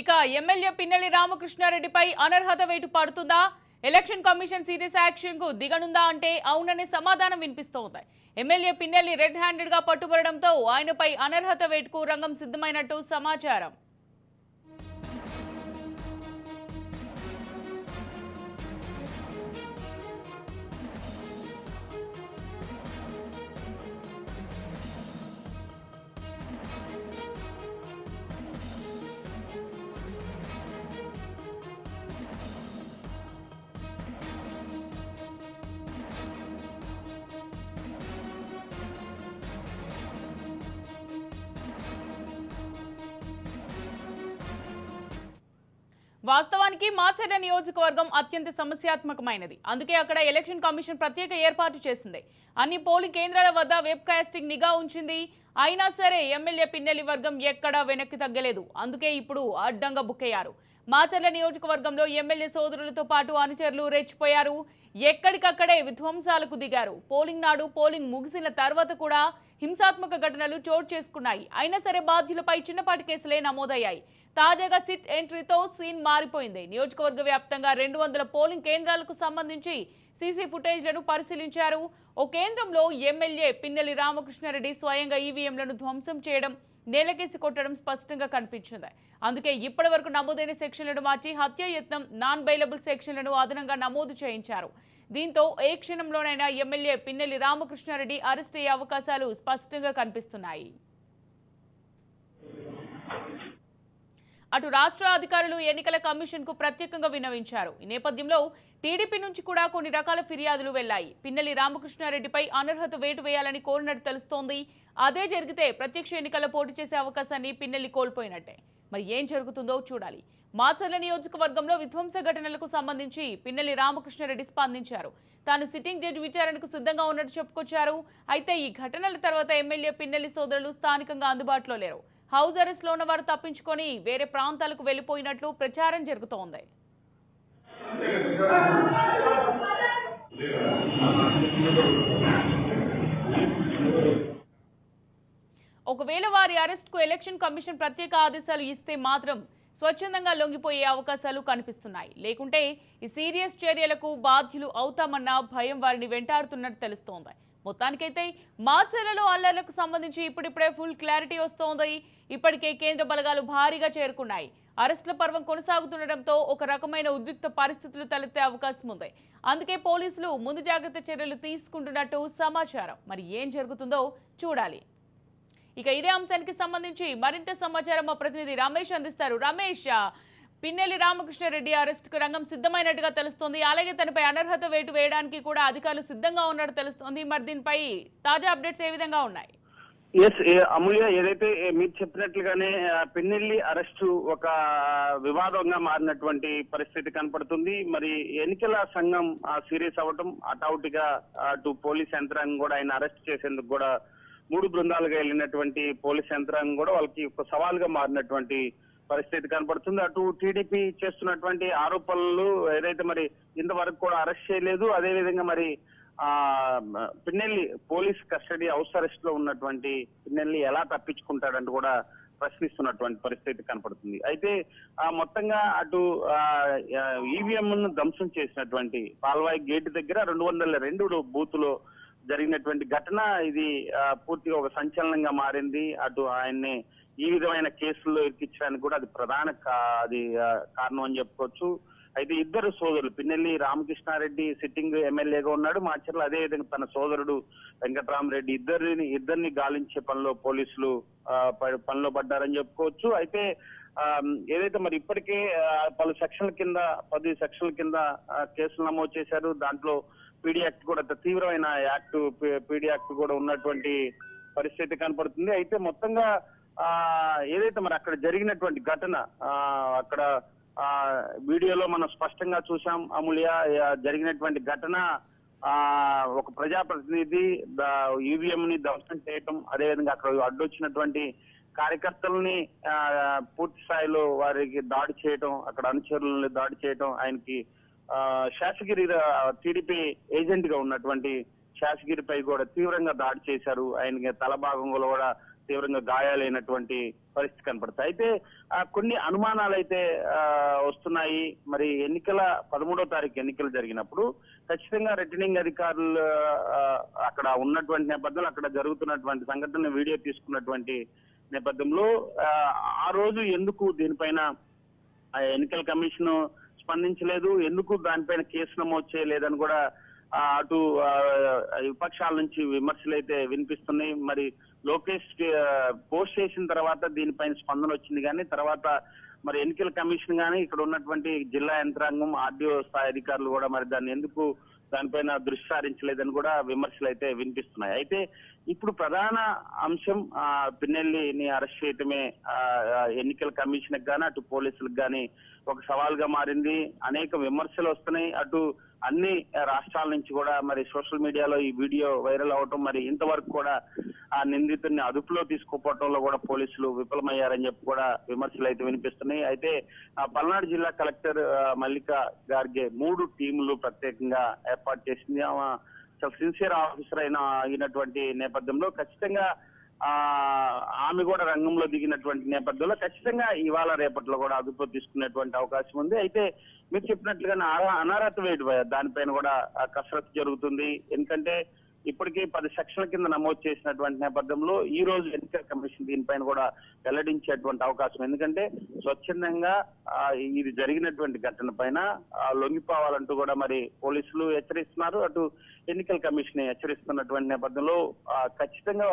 ఇక ఎమ్మెల్యే పిన్నెల్లి రామకృష్ణారెడ్డిపై అనర్హత వేటు పడుతుందా? ఎలక్షన్ కమిషన్ సీరియస్ యాక్షన్ కు దిగనుందా అంటే అవుననే సమాధానం వినిపిస్తోంది. ఎమ్మెల్యే పిన్నెల్లి రెడ్ హ్యాండెడ్ గా పట్టుబడడంతో ఆయనపై అనర్హత వేటుకు రంగం సిద్ధమైనట్టు సమాచారం. వాస్తవానికి మాచర్ల నియోజకవర్గం అత్యంత సమస్యాత్మకమైనది. అందుకే అక్కడ ఎలక్షన్ కమిషన్ ప్రత్యేక ఏర్పాటు చేసింది. అన్ని పోలింగ్ కేంద్రాల వద్ద వెబ్ కాస్టింగ్ నిఘా ఉంచింది. అయినా సరే ఎమ్మెల్యే పిన్నెల్లి వర్గం ఎక్కడా వెనక్కి తగ్గలేదు. అందుకే ఇప్పుడు అడ్డంగా బుక్కయ్యారు. మాచర్ల నియోజకవర్గంలో ఎమ్మెల్యే సోదరులతో పాటు అనుచరులు రెచ్చిపోయారు. ఎక్కడికక్కడే విధ్వంసాలకు దిగారు. పోలింగ్ నాడు, పోలింగ్ ముగిసిన తర్వాత కూడా హింసాత్మక ఘటనలు చోటు చేసుకున్నాయి. అయినా సరే బాధ్యులపై చిన్నపాటి కేసులే నమోదయ్యాయి. తాజాగా సిట్ ఎంట్రీతో సీన్ మారిపోయింది. నియోజకవర్గ వ్యాప్తంగా 200 పోలింగ్ కేంద్రాలకు సంబంధించి సీసీ ఫుటేజ్లను పరిశీలించారు. ఓ కేంద్రంలో ఎమ్మెల్యే పిన్నెల్లి రామకృష్ణారెడ్డి స్వయంగా ఈవీఎంలను ధ్వంసం చేయడం, నేలకేసి కొట్టడం స్పష్టంగా కనిపించింది. అందుకే ఇప్పటి వరకు నమోదైన సెక్షన్లను మార్చి హత్యాయత్నం, నాన్ బెయిలబుల్ సెక్షన్లను అదనంగా నమోదు చేయించారు. దీంతో ఏ క్షణంలోనైనా ఎమ్మెల్యే పిన్నెల్లి రామకృష్ణారెడ్డి అరెస్ట్ అయ్యే అవకాశాలు స్పష్టంగా కనిపిస్తున్నాయి. అటు రాష్ట్ర అధికారులు ఎన్నికల కమిషన్ కు ప్రత్యేకంగా విన్నవించారు. ఈ నేపథ్యంలో టీడీపీ నుంచి కూడా కొన్ని రకాల ఫిర్యాదులు వెళ్లాయి. పిన్నెల్లి రామకృష్ణారెడ్డిపై అనర్హత వేటు వేయాలని కోరినట్టు తెలుస్తోంది. అదే జరిగితే ప్రత్యక్ష ఎన్నికల్లో పోటీ చేసే అవకాశాన్ని పిన్నెల్లి కోల్పోయినట్టే. మరి ఏం జరుగుతుందో చూడాలి. మాచర్ల నియోజకవర్గంలో విధ్వంస ఘటనలకు సంబంధించి పిన్నెల్లి రామకృష్ణారెడ్డి స్పందించారు. తాను సిట్టింగ్ జడ్జి విచారణకు సిద్ధంగా ఉన్నట్టు చెప్పుకొచ్చారు. అయితే ఈ ఘటనల తర్వాత ఎమ్మెల్యే పిన్నెల్లి సోదరులు స్థానికంగా అందుబాటులో లేరు. హౌస్ అరెస్ట్ లో ఉన్న వారు తప్పించుకొని వేరే ప్రాంతాలకు వెళ్లిపోయినట్లు ప్రచారం జరుగుతోంది. ఒకవేళ వారి అరెస్ట్ కు ఎలక్షన్ కమిషన్ ప్రత్యేక ఆదేశాలు ఇస్తే మాత్రం స్వచ్ఛందంగా లొంగిపోయే అవకాశాలు కనిపిస్తున్నాయి. లేకుంటే ఈ సీరియస్ చర్యలకు బాధ్యులు అవుతామన్న భయం వారిని వెంటాడుతున్నట్టు తెలుస్తోంది. మొత్తానికైతే మాచర్లలో అల్లర్లకు సంబంధించి ఇప్పుడిప్పుడే ఫుల్ క్లారిటీ వస్తోంది. ఇప్పటికే కేంద్ర బలగాలు భారీగా చేరుకున్నాయి. అరెస్టుల పర్వం కొనసాగుతుండటంతో ఒక రకమైన ఉద్రిక్త పరిస్థితులు తలెత్తే అవకాశం ఉంది. అందుకే పోలీసులు ముందు జాగ్రత్త చర్యలు తీసుకుంటున్నట్టు సమాచారం. మరి ఏం జరుగుతుందో చూడాలి. ఇక ఇదే అంశానికి సంబంధించి మరింత సమాచారం మా ప్రతినిధి రమేష్ అందిస్తారు. రమేష్, పిన్నెల్లి రామకృష్ణారెడ్డి అరెస్ట్ కు రంగం సిద్ధమైనట్టుగా తెలుస్తోంది. అలాగే తనపై అనర్హత వేటు వేయడానికి కూడా అధికారులు సిద్ధంగా ఉన్నట్టు తెలుస్తోంది. మరి దీనిపై తాజా అప్డేట్స్ ఏ విధంగా ఉన్నాయి? అమూల్య, ఏదైతే మీరు చెప్పినట్లుగానే పిన్నెల్లి అరెస్టు ఒక వివాదంగా మారినటువంటి పరిస్థితి కనపడుతుంది. మరి ఎన్నికల సంఘం సీరియస్ అవ్వటం, అటౌట్గా అటు పోలీస్ యంత్రాంగం కూడా ఆయన అరెస్ట్ చేసేందుకు కూడా 3 బృందాలుగా వెళ్ళినటువంటి పోలీస్ యంత్రాంగం కూడా వాళ్ళకి ఒక సవాల్గా మారినటువంటి పరిస్థితి కనపడుతుంది. అటు టీడీపీ చేస్తున్నటువంటి ఆరోపణలు ఏదైతే మరి ఇంతవరకు కూడా అరెస్ట్ చేయలేదు. అదేవిధంగా మరి Pinnelli police custody house arrest లో ఉన్నటువంటి పిన్నెల్లి ఎలా తప్పించుకుంటాడంటూ కూడా ప్రశ్నిస్తున్నటువంటి పరిస్థితి కనపడుతుంది. అయితే మొత్తంగా అటు ఈవీఎం ను ధ్వంసం చేసినటువంటి పాల్వాయి గేట్ దగ్గర 202 బూతులో జరిగినటువంటి ఘటన ఇది పూర్తిగా ఒక సంచలనంగా మారింది. అటు ఆయన్ని ఈ విధమైన కేసుల్లో ఇరికించడానికి కూడా అది ప్రధాన కారణం అని చెప్పుకోవచ్చు. అయితే ఇద్దరు సోదరులు, పిన్నెల్లి రామకృష్ణారెడ్డి సిట్టింగ్ ఎమ్మెల్యేగా ఉన్నాడు మాచర్ల, అదే విధంగా తన సోదరుడు వెంకటరామరెడ్డి ఇద్దరిని గాలించే పనిలో పోలీసులు పనిలో పడ్డారని చెప్పుకోవచ్చు. అయితే ఏదైతే మరి ఇప్పటికే 10 సెక్షన్ల కింద కేసులు నమోదు చేశారు. దాంట్లో పీడీ యాక్ట్ కూడా తీవ్రమైన యాక్ట్, పీడీ యాక్ట్ కూడా ఉన్నటువంటి పరిస్థితి కనపడుతుంది. అయితే మొత్తంగా ఏదైతే మరి అక్కడ జరిగినటువంటి ఘటన, అక్కడ వీడియోలో మనం స్పష్టంగా చూసాం అమూల్య, జరిగినటువంటి ఘటన ఒక ప్రజాప్రతినిధి ఈవీఎం ని ధ్వంసం చేయటం, అదేవిధంగా అక్కడ అడ్డొచ్చినటువంటి కార్యకర్తలని పూర్తి స్థాయిలో వారికి దాడి చేయటం, అక్కడ అనుచరులను దాడి చేయటం, ఆయనకి శాసగిరి టీడీపీ ఏజెంట్ గా ఉన్నటువంటి శాసగిరిపై కూడా తీవ్రంగా దాడి చేశారు. ఆయనకి తల భాగంలో కూడా తీవ్రంగా గాయాలైనటువంటి పరిస్థితి కనపడుతుంది. అయితే కొన్ని అనుమానాలు అయితే వస్తున్నాయి. మరి 13వ తారీఖు ఎన్నికలు జరిగినప్పుడు ఖచ్చితంగా రిటర్నింగ్ అధికారులు అక్కడ ఉన్నటువంటి నేపథ్యంలో అక్కడ జరుగుతున్నటువంటి సంఘటన వీడియో తీసుకున్నటువంటి నేపథ్యంలో ఆ రోజు ఎందుకు దీనిపైన ఎన్నికల కమిషన్ స్పందించలేదు, ఎందుకు దానిపైన కేసు నమోదు చేయలేదని కూడా అటు విపక్షాల నుంచి విమర్శలు అయితే వినిపిస్తున్నాయి. మరి లోకేష్ పోస్ట్ చేసిన తర్వాత దీనిపైన స్పందన వచ్చింది, కానీ తర్వాత మరి ఎన్నికల కమిషన్ కానీ ఇక్కడ ఉన్నటువంటి జిల్లా యంత్రాంగం ఆర్డీఓ స్థాయి అధికారులు కూడా మరి దాన్ని ఎందుకు దానిపైన దృష్టి సారించలేదని కూడా విమర్శలు అయితే వినిపిస్తున్నాయి. అయితే ఇప్పుడు ప్రధాన అంశం పిన్నెల్లిని అరెస్ట్ చేయటమే ఎన్నికల కమిషన్ గానీ అటు పోలీసులకు గానీ ఒక సవాల్గా మారింది. అనేక విమర్శలు వస్తున్నాయి. అటు అన్ని రాష్ట్రాల నుంచి కూడా మరి సోషల్ మీడియాలో ఈ వీడియో వైరల్ అవటం, మరి ఇంతవరకు కూడా ఆ నిందితుడిని అదుపులో తీసుకోపోవటంలో కూడా పోలీసులు విఫలమయ్యారని చెప్పి కూడా విమర్శలు అయితే వినిపిస్తున్నాయి. అయితే పల్నాడు జిల్లా కలెక్టర్ మల్లిక గార్గే 3 టీములు ప్రత్యేకంగా ఏర్పాటు చేసింది. చాలా సిన్సియర్ ఆఫీసర్ అయినటువంటి నేపథ్యంలో ఖచ్చితంగా ఆమె కూడా రంగంలో దిగినటువంటి నేపథ్యంలో ఖచ్చితంగా ఇవాళ రేపట్లో కూడా అదుపులో తీసుకునేటువంటి అవకాశం ఉంది. అయితే మీరు చెప్పినట్లుగా అనర్హత వేటు దానిపైన కూడా కసరత్తు జరుగుతుంది. ఎందుకంటే ఇప్పటికీ 10 సెక్షన్ల కింద నమోదు చేసినటువంటి నేపథ్యంలో ఈ రోజు ఎన్నికల కమిషన్ దీనిపైన కూడా వెల్లడించేటువంటి అవకాశం. ఎందుకంటే స్వచ్ఛందంగా ఇది జరిగినటువంటి ఘటన పైన లొంగిపోవాలంటూ కూడా మరి పోలీసులు హెచ్చరిస్తున్నారు, అటు ఎన్నికల కమిషన్ హెచ్చరిస్తున్నటువంటి నేపథ్యంలో ఖచ్చితంగా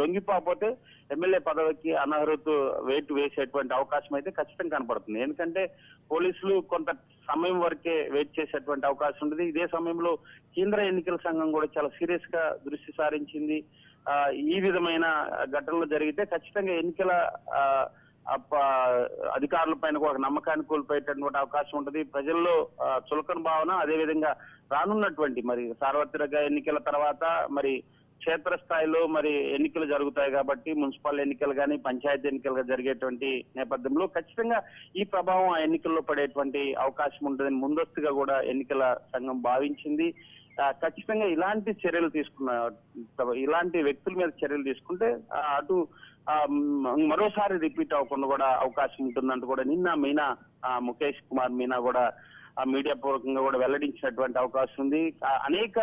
లొంగిపోతే ఎమ్మెల్యే పదవికి అనర్హత వేటు వేసేటువంటి అవకాశం అయితే ఖచ్చితంగా కనపడుతుంది. ఎందుకంటే పోలీసులు కొంత సమయం వరకే వెయిట్ చేసేటువంటి అవకాశం ఉంటుంది. ఇదే సమయంలో కేంద్ర ఎన్నికల సంఘం కూడా చాలా సీరియస్ గా దృష్టి సారించింది. ఈ విధమైన ఘటనలు జరిగితే ఖచ్చితంగా ఎన్నికల అధికారుల పైన కూడా నమ్మకాన్ని కోల్పోయేటటువంటి అవకాశం ఉంటుంది. ప్రజల్లో చులకన భావన, అదేవిధంగా రానున్నటువంటి మరి సార్వత్రిక ఎన్నికల తర్వాత మరి క్షేత్రస్థాయిలో మరి ఎన్నికలు జరుగుతాయి కాబట్టి మున్సిపల్ ఎన్నికలు కానీ పంచాయతీ ఎన్నికలుగా జరిగేటువంటి నేపథ్యంలో ఖచ్చితంగా ఈ ప్రభావం ఆ ఎన్నికల్లో పడేటువంటి అవకాశం ఉంటుందని ముందస్తుగా కూడా ఎన్నికల సంఘం భావించింది. ఖచ్చితంగా ఇలాంటి చర్యలు ఇలాంటి వ్యక్తుల మీద చర్యలు తీసుకుంటే అటు మరోసారి రిపీట్ అవ్వకుండా కూడా అవకాశం ఉంటుందంటూ కూడా నిన్న మీనా ముఖేష్ కుమార్ మీనా కూడా మీడియా పూర్వకంగా కూడా వెల్లడించినటువంటి అవకాశం ఉంది. అనేక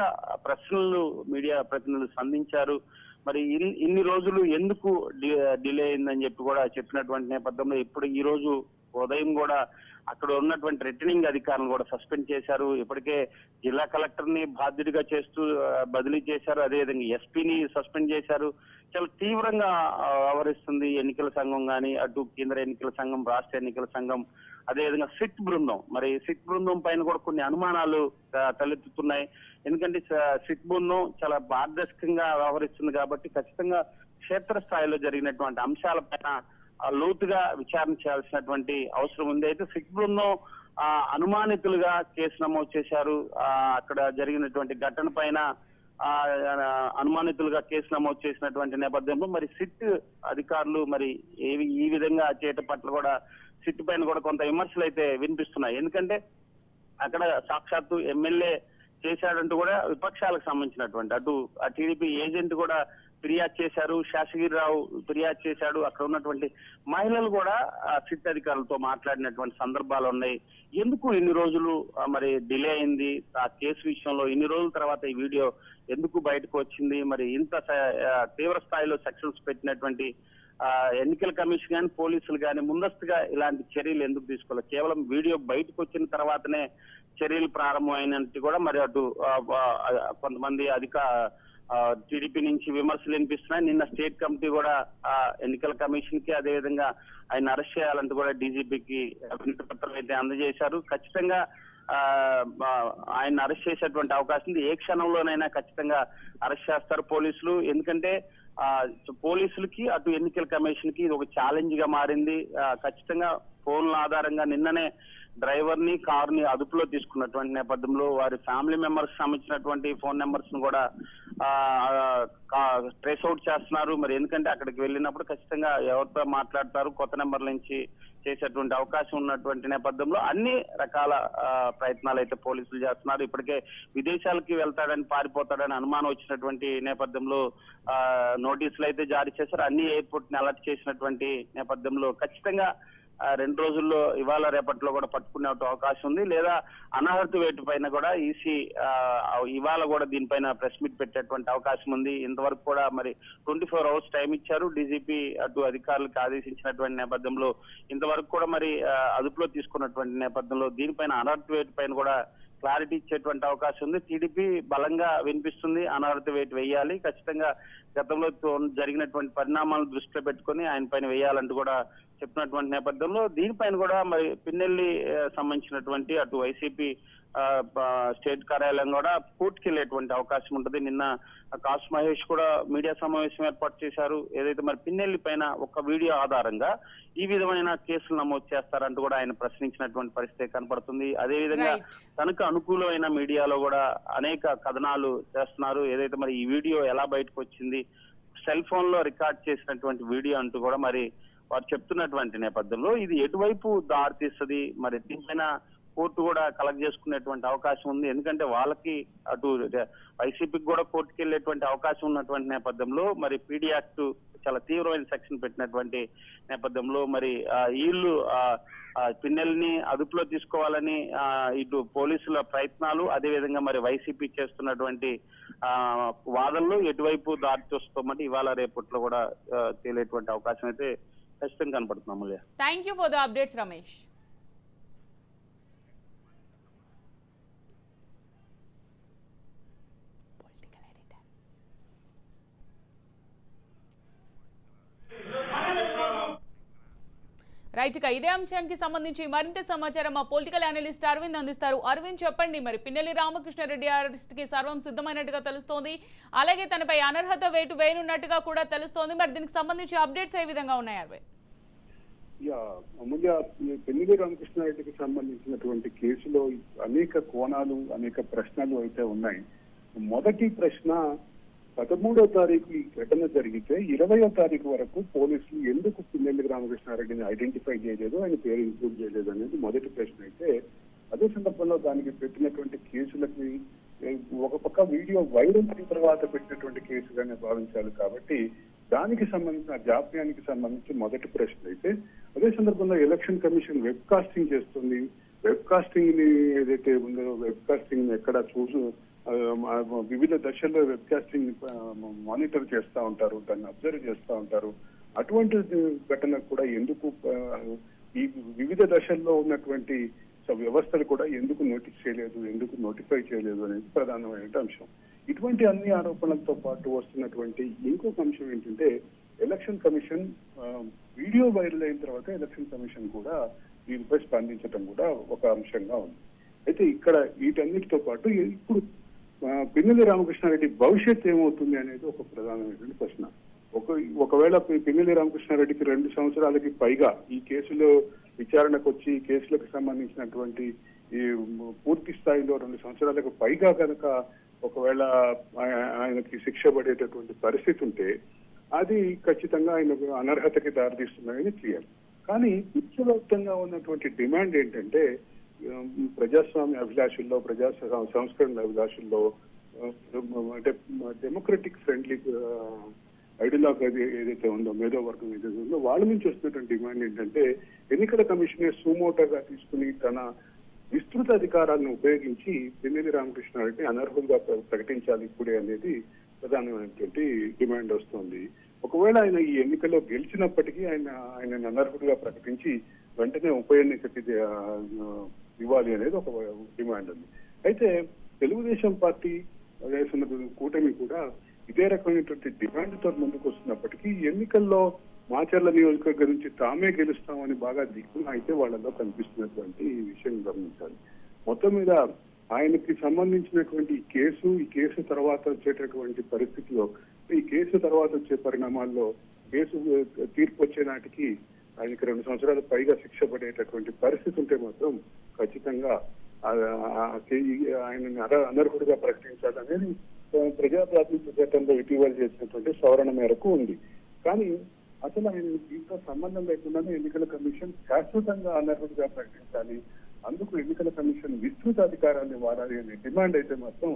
ప్రశ్నలు మీడియా ప్రతినిధులు సంధించారు. మరి ఇన్ని రోజులు ఎందుకు డిలే అయిందని చెప్పి కూడా చెప్పినటువంటి నేపథ్యంలో ఇప్పుడు ఈ రోజు ఉదయం కూడా అక్కడ ఉన్నటువంటి రిటర్నింగ్ అధికారులను కూడా సస్పెండ్ చేశారు. ఇప్పటికే జిల్లా కలెక్టర్ ని బాధ్యుడిగా చేస్తూ బదిలీ చేశారు, అదేవిధంగా ఎస్పీని సస్పెండ్ చేశారు. చాలా తీవ్రంగా వ్యవహరిస్తుంది ఎన్నికల సంఘం కానీ అటు కేంద్ర ఎన్నికల సంఘం, రాష్ట్ర ఎన్నికల సంఘం, అదేవిధంగా సిట్ బృందం. మరి సిట్ బృందం పైన కూడా కొన్ని అనుమానాలు తలెత్తుతున్నాయి. ఎందుకంటే సిట్ బృందం చాలా పారదర్శకంగా వ్యవహరిస్తుంది కాబట్టి ఖచ్చితంగా క్షేత్రస్థాయిలో జరిగినటువంటి అంశాలపైన లోతుగా విచారణ చేయాల్సినటువంటి అవసరం ఉంది. అయితే సిట్ బృందం అనుమానితులుగా కేసు నమోదు చేశారు. అక్కడ జరిగినటువంటి ఘటన పైన అనుమానితులుగా కేసు నమోదు చేసినటువంటి నేపథ్యంలో మరి సిట్ అధికారులు మరి ఈ విధంగా చేయటం పట్ల కూడా సిట్ పైన కూడా కొంత విమర్శలు అయితే వినిపిస్తున్నాయి. ఎందుకంటే అక్కడ సాక్షాత్తు ఎమ్మెల్యే చేశాడంటూ కూడా విపక్షాలకు సంబంధించినటువంటి అటు ఆ టీడీపీ ఏజెంట్ కూడా ఫిర్యాదు చేశారు, శేషగిరిరావు ఫిర్యాదు చేశాడు. అక్కడ ఉన్నటువంటి మహిళలు కూడా సిట్ అధికారులతో మాట్లాడినటువంటి సందర్భాలు ఉన్నాయి. ఎందుకు ఇన్ని రోజులు మరి డిలే అయింది ఆ కేసు విషయంలో, ఇన్ని రోజుల తర్వాత ఈ వీడియో ఎందుకు బయటకు వచ్చింది, మరి ఇంత తీవ్ర స్థాయిలో సెక్షన్స్ పెట్టినటువంటి ఎన్నికల కమిషన్ కానీ పోలీసులు కానీ ముందస్తుగా ఇలాంటి చర్యలు ఎందుకు తీసుకోవాలి, కేవలం వీడియో బయటకు వచ్చిన తర్వాతనే చర్యలు ప్రారంభమైనట్టు కూడా మరి అటు కొంతమంది టీడీపీ నుంచి విమర్శలు వినిపిస్తున్నాయి. నిన్న స్టేట్ కమిటీ కూడా ఎన్నికల కమిషన్ కి అదేవిధంగా ఆయన అరెస్ట్ చేయాలంటూ కూడా డీజీపీకి వినతి పత్రం అయితే అందజేశారు. ఖచ్చితంగా ఆయన అరెస్ట్ చేసేటువంటి అవకాశం ఉంది. ఏ క్షణంలోనైనా ఖచ్చితంగా అరెస్ట్ చేస్తారు పోలీసులు. ఎందుకంటే పోలీసులకి అటు ఎన్నికల కమిషన్ కి ఇది ఒక ఛాలెంజ్ గా మారింది. ఖచ్చితంగా ఫోన్ల ఆధారంగా నిన్ననే డ్రైవర్ ని కార్ ని అదుపులో తీసుకున్నటువంటి నేపథ్యంలో వారి ఫ్యామిలీ మెంబర్స్ సంబంధించినటువంటి ఫోన్ నెంబర్స్ ను కూడా ట్రేస్ అవుట్ చేస్తున్నారు. మరి ఎందుకంటే అక్కడికి వెళ్ళినప్పుడు ఖచ్చితంగా ఎవరితో మాట్లాడతారు, కొత్త నెంబర్ల నుంచి చేసేటువంటి అవకాశం ఉన్నటువంటి నేపథ్యంలో అన్ని రకాల ప్రయత్నాలు అయితే పోలీసులు చేస్తున్నారు. ఇప్పటికే విదేశాలకి వెళ్తాడని పారిపోతాడని అనుమానం వచ్చినటువంటి నేపథ్యంలో నోటీసులు అయితే జారీ చేశారు. అన్ని ఎయిర్పోర్ట్ ని అలర్ట్ చేసినటువంటి నేపథ్యంలో ఖచ్చితంగా 2 రోజుల్లో ఇవాళ రేపట్లో కూడా పట్టుకునే అవకాశం ఉంది. లేదా అనర్హత వేటు పైన కూడా ఈసీ ఇవాళ కూడా దీనిపైన ప్రెస్ మీట్ పెట్టేటువంటి అవకాశం ఉంది. ఇంతవరకు కూడా మరి 24 hours టైం ఇచ్చారు డీజీపీ అటు అధికారులకు ఆదేశించినటువంటి నేపథ్యంలో ఇంతవరకు కూడా మరి అదుపులో తీసుకున్నటువంటి నేపథ్యంలో దీనిపైన అనర్హత వేటు పైన కూడా క్లారిటీ ఇచ్చేటువంటి అవకాశం ఉంది. టీడీపీ బలంగా వినిపిస్తుంది, అనర్హత వేటు వేయాలి, ఖచ్చితంగా గతంలో జరిగినటువంటి పరిణామాలను దృష్టిలో పెట్టుకుని ఆయన పైన వేయాలంటూ కూడా చెప్పినటువంటి నేపథ్యంలో దీనిపైన కూడా మరి పిన్నెల్లి సంబంధించినటువంటి అటు వైసీపీ స్టేట్ కార్యాలయం కూడా కోర్టుకి వెళ్ళేటువంటి అవకాశం ఉంటుంది. నిన్న కాసు మహేష్ కూడా మీడియా సమావేశం ఏర్పాటు చేశారు. ఏదైతే మరి పిన్నెల్లి పైన ఒక వీడియో ఆధారంగా ఈ విధమైన కేసులు నమోదు చేస్తారంటూ కూడా ఆయన ప్రశ్నించినటువంటి పరిస్థితి కనపడుతుంది. అదేవిధంగా తనకు అనుకూలమైన మీడియాలో కూడా అనేక కథనాలు చేస్తున్నారు. ఏదైతే మరి ఈ వీడియో ఎలా బయటకు వచ్చింది, సెల్ ఫోన్ లో రికార్డ్ చేసినటువంటి వీడియో అంటూ కూడా మరి వారు చెప్తున్నటువంటి నేపథ్యంలో ఇది ఎటువైపు దారితీస్తుంది, మరి దీనిపైన కోర్టు కూడా కలెక్ట్ చేసుకునేటువంటి అవకాశం ఉంది. ఎందుకంటే వాళ్ళకి అటు వైసీపీకి కూడా కోర్టుకి వెళ్ళేటువంటి అవకాశం ఉన్నటువంటి నేపథ్యంలో మరి పీడీ యాక్ట్ చాలా తీవ్రమైన సెక్షన్ పెట్టినటువంటి నేపథ్యంలో మరి వీళ్ళు పిన్నెల్ని అదుపులో తీసుకోవాలని ఇటు పోలీసుల ప్రయత్నాలు, అదేవిధంగా మరి వైసీపీ చేస్తున్నటువంటి వాదనలు ఎటువైపు దారి చూస్తామంటే ఇవాళ రేపట్లో కూడా తేలేటువంటి అవకాశం అయితే ఖచ్చితంగా కనపడుతుంది. Amulya, thank you for the updates Ramesh. Right, ఇక ఇదే అంశానికి సంబంధించి మరింత సమాచారం మా పొలిటికల్ అనలిస్ట్ అరవింద్ అందిస్తారు. అరవింద్, చెప్పండి, మరి పిన్నెల్లి రామకృష్ణారెడ్డి అరెస్ట్ కి సర్వం సిద్ధమైనట్టుగా తెలుస్తోంది, అలాగే తనపై అనర్హత వేటు వేయనున్నట్టుగా కూడా తెలుస్తోంది. మరి దీనికి సంబంధించి అప్డేట్స్ ఏ విధంగా ఉన్నాయి అరవింద్? అమూల్య, పిన్నెల్లి రామకృష్ణారెడ్డికి సంబంధించినటువంటి కేసులో అనేక కోణాలు, అనేక ప్రశ్నలు అయితే ఉన్నాయి. మొదటి ప్రశ్న, 13వ తారీఖు ఈ ఘటన జరిగితే 20వ తారీఖు వరకు పోలీసులు ఎందుకు పిన్నెల్లి రామకృష్ణారెడ్డిని ఐడెంటిఫై చేయలేదు, ఆయన పేరు ఇంక్లూడ్ చేయలేదు అనేది మొదటి ప్రశ్న అయితే, అదే సందర్భంలో దానికి పెట్టినటువంటి కేసులకి ఒక పక్క వీడియో వైరల్ అయిన తర్వాత పెట్టినటువంటి కేసుగానే భావించాలి. కాబట్టి దానికి సంబంధించిన జాప్యానికి సంబంధించి మొదటి ప్రశ్న అయితే, అదే సందర్భంలో ఎలక్షన్ కమిషన్ వెబ్ కాస్టింగ్ చేస్తుంది. వెబ్ కాస్టింగ్ ని ఏదైతే ఉందో వెబ్ కాస్టింగ్ ఎక్కడ వివిధ దశల్లో వెబ్ కాస్టింగ్ మానిటర్ చేస్తూ ఉంటారు, దాన్ని అబ్జర్వ్ చేస్తూ ఉంటారు. అటువంటి ఘటన కూడా ఎందుకు ఈ వివిధ దశల్లో ఉన్నటువంటి వ్యవస్థలు కూడా ఎందుకు నోటీస్ చేయలేదు, ఎందుకు నోటిఫై చేయలేదు అనేది ప్రధానమైన అంశం. ఇటువంటి అన్ని ఆరోపణలతో పాటు వస్తున్నటువంటి ఇంకొక అంశం ఏంటంటే, ఎలక్షన్ కమిషన్ వీడియో వైరల్ అయిన తర్వాత ఎలక్షన్ కమిషన్ కూడా దీనిపై స్పందించడం కూడా ఒక అంశంగా ఉంది. అయితే ఇక్కడ వీటన్నిటితో పాటు ఇప్పుడు పిన్నెల్లి రామకృష్ణారెడ్డి భవిష్యత్ ఏమవుతుంది అనేది ఒక ప్రధానమైనటువంటి ప్రశ్న. ఒకవేళ పిన్నెల్లి రామకృష్ణారెడ్డికి 2 సంవత్సరాలకి పైగా ఈ కేసులో విచారణకు వచ్చి ఈ కేసులకు సంబంధించినటువంటి ఈ పూర్తి స్థాయిలో 2 సంవత్సరాలకు పైగా కనుక ఒకవేళ ఆయనకి శిక్ష పడేటటువంటి పరిస్థితి ఉంటే అది ఖచ్చితంగా ఆయనకు అనర్హతకి దారితీస్తుందనేది క్లియర్. కానీ విశ్వవ్యాప్తంగా ఉన్నటువంటి డిమాండ్ ఏంటంటే, ప్రజాస్వామ్య అభిలాషుల్లో, ప్రజా సంస్కరణ అభిలాషుల్లో, అంటే డెమోక్రటిక్ ఫ్రెండ్లీ ఐడియాలజీ ఏదైతే ఉందో, మేధోవర్గం ఏదైతే ఉందో వాళ్ళ నుంచి వస్తున్నటువంటి డిమాండ్ ఏంటంటే, ఎన్నికల కమిషనే సుమోటోగా తీసుకుని తన విస్తృత అధికారాలను ఉపయోగించి పిన్నెల్లి రామకృష్ణారెడ్డి అనర్హులుగా ప్రకటించాలి ఇప్పుడే అనేది ప్రధానమైనటువంటి డిమాండ్ వస్తుంది. ఒకవేళ ఆయన ఈ ఎన్నికల్లో గెలిచినప్పటికీ ఆయన అనర్హులుగా ప్రకటించి వెంటనే ఉప ఎన్నికకి ఇవ్వాలి అనేది ఒక డిమాండ్ ఉంది. అయితే తెలుగుదేశం పార్టీ కూటమి కూడా ఇదే రకమైనటువంటి డిమాండ్ తో ముందుకు వస్తున్నప్పటికీ ఎన్నికల్లో మాచర్ల నియోజకవర్గం నుంచి తామే గెలుస్తామని బాగా దిక్కున అయితే వాళ్ళలో కనిపిస్తున్నటువంటి విషయం గమనించాలి. మొత్తం మీద ఆయనకి సంబంధించినటువంటి ఈ కేసు తర్వాత వచ్చేటటువంటి పరిస్థితిలో, ఈ కేసు తర్వాత వచ్చే పరిణామాల్లో కేసు తీర్పు వచ్చే నాటికి ఆయనకి 2 సంవత్సరాలు పైగా శిక్ష పడేటటువంటి పరిస్థితి ఉంటే మాత్రం ఖచ్చితంగా ఆయన అనర్హుడిగా ప్రకటించాలనేది ప్రజాప్రాతినిధ్య చట్టంలో ఇటీవల చేసినటువంటి సవరణ మేరకు ఉంది. కానీ అసలు ఆయన దీంతో సంబంధం లేకుండానే ఎన్నికల కమిషన్ శాశ్వతంగా అనర్హులుగా ప్రకటించాలి, అందుకు ఎన్నికల కమిషన్ విస్తృత అధికారాన్ని వాడాలి అనే డిమాండ్ అయితే మాత్రం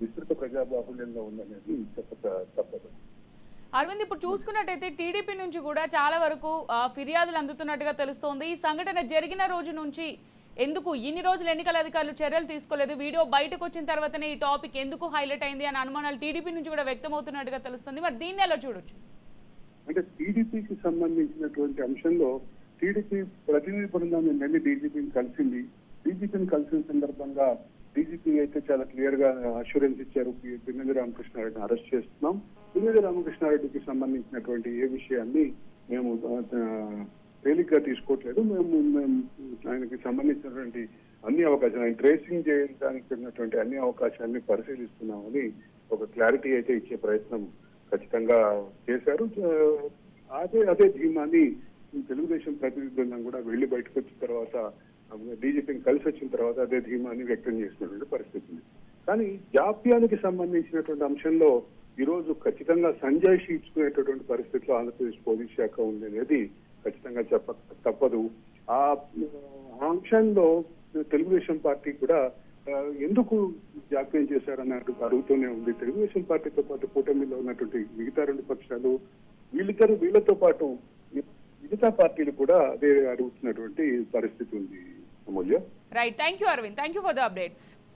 విస్తృత ప్రజాబాహుల్యంలో ఉందనేది చెప్పక తప్పదు. అరవింద్, ఇప్పుడు చూసుకున్నట్టయితే టీడీపీ నుంచి కూడా చాలా వరకు ఫిర్యాదులు అందుతున్నట్టుగా తెలుస్తోంది. ఈ సంఘటన జరిగిన రోజు నుంచి ఎందుకు ఇన్ని రోజులు ఎన్నికల అధికారులు చర్యలు తీసుకోలేదు, వీడియో బయటకు వచ్చిన తర్వాతనే ఈ టాపిక్ ఎందుకు హైలైట్ అయింది అనే అనుమానాలు టీడీపీ నుంచి కూడా వ్యక్తమవుతున్నట్టుగా తెలుస్తుంది. మరి దీన్ని ఎలా చూడొచ్చు? అంటే టీడీపీకి సంబంధించినటువంటి అంశంలో టీడీపీ ప్రతినిధి బృందాన్ని మళ్ళీ డీజీపీని కలిసింది. డీజీపీని కలిసిన సందర్భంగా డీజీపీ అయితే చాలా క్లియర్ గా అష్యూరెన్స్ ఇచ్చారు, పిన్నెల్లి రామకృష్ణారెడ్డిని అరెస్ట్ చేస్తున్నాం, పిన్నెల్లి రామకృష్ణారెడ్డికి సంబంధించినటువంటి ఏ విషయాన్ని మేము తేలిగ్గా తీసుకోవట్లేదు, మేము ఆయనకి సంబంధించినటువంటి అన్ని అవకాశాలు, ఆయన ట్రేసింగ్ చేయడానికి ఉన్నటువంటి అన్ని అవకాశాలని పరిశీలిస్తున్నామని ఒక క్లారిటీ అయితే ఇచ్చే ప్రయత్నం ఖచ్చితంగా చేశారు. అదే ధీమాని తెలుగుదేశం ప్రతినిధి బృందం కూడా వెళ్లి బయటకు వచ్చిన తర్వాత, డీజీపీని కలిసి వచ్చిన తర్వాత అదే ధీమాని వ్యక్తం చేసినటువంటి పరిస్థితి ఉంది. కానీ జాప్యానికి సంబంధించినటువంటి అంశంలో ఈ రోజు ఖచ్చితంగా సంజయ్ ఇచ్చుకునేటటువంటి పరిస్థితిలో ఆంధ్రప్రదేశ్ పోలీస్ శాఖ ఉంది అనేది ఖచ్చితంగా తప్పదు. ఆ అంశంలో తెలుగుదేశం పార్టీ కూడా ఎందుకు జాప్యం చేశారన్నట్టు అడుగుతూనే ఉంది. తెలుగుదేశం పార్టీతో పాటు కూటమిలో ఉన్నటువంటి మిగతా రెండు పక్షాలు వీళ్ళతో పాటు మిగతా పార్టీలు కూడా అదే అడుగుతున్నటువంటి పరిస్థితి ఉంది. Amulya. Right, thank you Aravind, thank you for the updates.